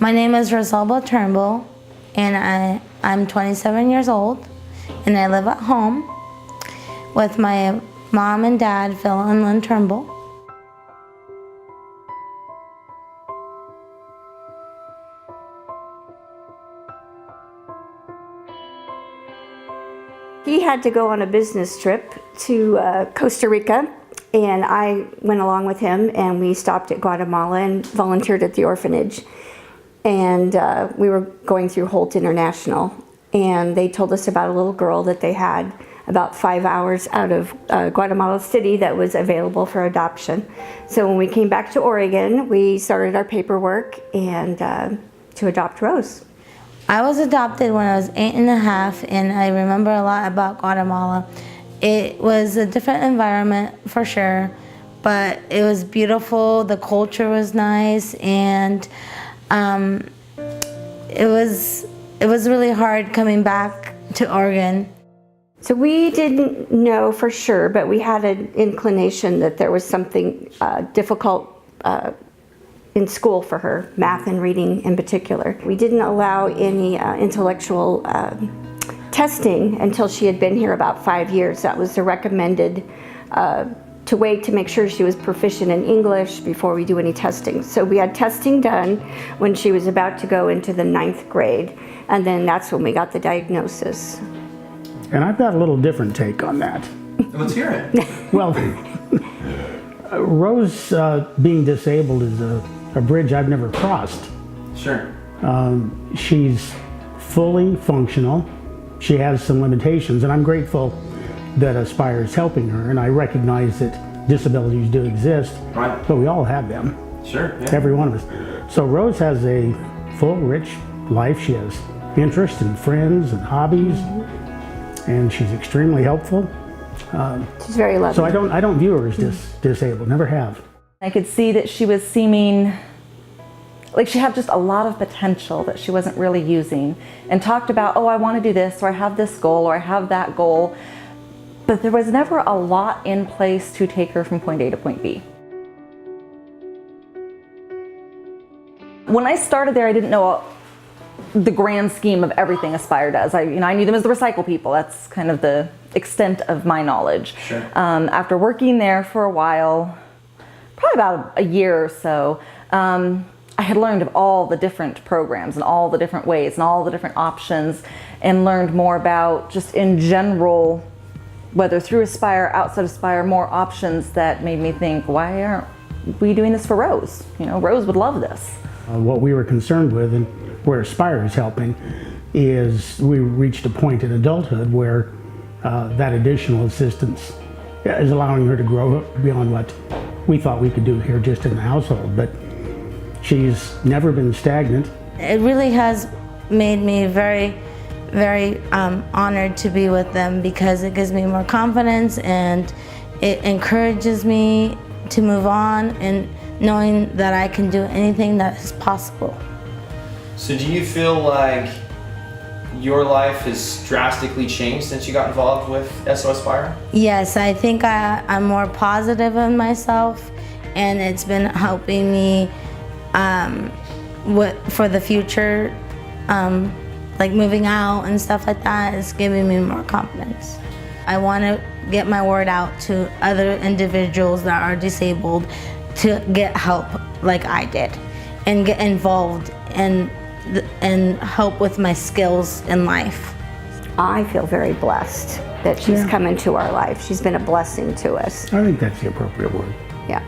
My name is Rosa Turnbull, and I'm 27 years old, and I live at home with my mom and dad, Phil and Lynn Turnbull. He had to go on a business trip to Costa Rica, and I went along with him, and we stopped at Guatemala and volunteered at the orphanage. And we were going through Holt International, and they told us about a little girl that they had about 5 hours out of Guatemala City that was available for adoption. So when we came back to Oregon, we started our paperwork and to adopt Rose. I was adopted when I was 8.5, and I remember a lot about Guatemala. It was a different environment for sure, but it was beautiful, the culture was nice, and it was really hard coming back to Oregon. So we didn't know for sure, but we had an inclination that there was something difficult in school for her, math and reading in particular. We didn't allow any intellectual testing until she had been here about 5 years. That was the recommended to wait to make sure she was proficient in English before we do any testing. So we had testing done when she was about to go into the 9th grade, and then that's when we got the diagnosis. And I've got a little different take on that. Let's hear it. Well, Rose being disabled is a bridge I've never crossed. Sure. She's fully functional. She has some limitations, and I'm grateful that Aspire is helping her, and I recognize that disabilities do exist, Right. but we all have them. Sure. Yeah. Every one of us. So Rose has a full, rich life. She has interest and friends and hobbies, and she's extremely helpful. She's very loving. So I don't view her as disabled, never have. I could see that she was seeming like she had just a lot of potential that she wasn't really using, and talked about, oh, I want to do this, or I have this goal, or I have that goal. But there was never a lot in place to take her from point A to point B. When I started there, I didn't know the grand scheme of everything Aspire does. I knew them as the recycle people. That's kind of the extent of my knowledge. Sure. After working there for a while, probably about a year or so, I had learned of all the different programs and all the different ways and all the different options, and learned more about just in general, whether through Aspire, outside Aspire, more options that made me think, why aren't we doing this for Rose? Rose would love this. What we were concerned with, and where Aspire is helping, is we reached a point in adulthood where that additional assistance is allowing her to grow up beyond what we thought we could do here just in the household. But she's never been stagnant. It really has made me very, very honored to be with them, because it gives me more confidence and it encourages me to move on, and knowing that I can do anything that is possible. So do you feel like your life has drastically changed since you got involved with SO Aspire? Yes, I think I'm more positive in myself, and it's been helping me for the future, like moving out and stuff like that. It's giving me more confidence. I want to get my word out to other individuals that are disabled to get help like I did, and get involved and help with my skills in life. I feel very blessed that she's come into our life. She's been a blessing to us. I think that's the appropriate word. Yeah.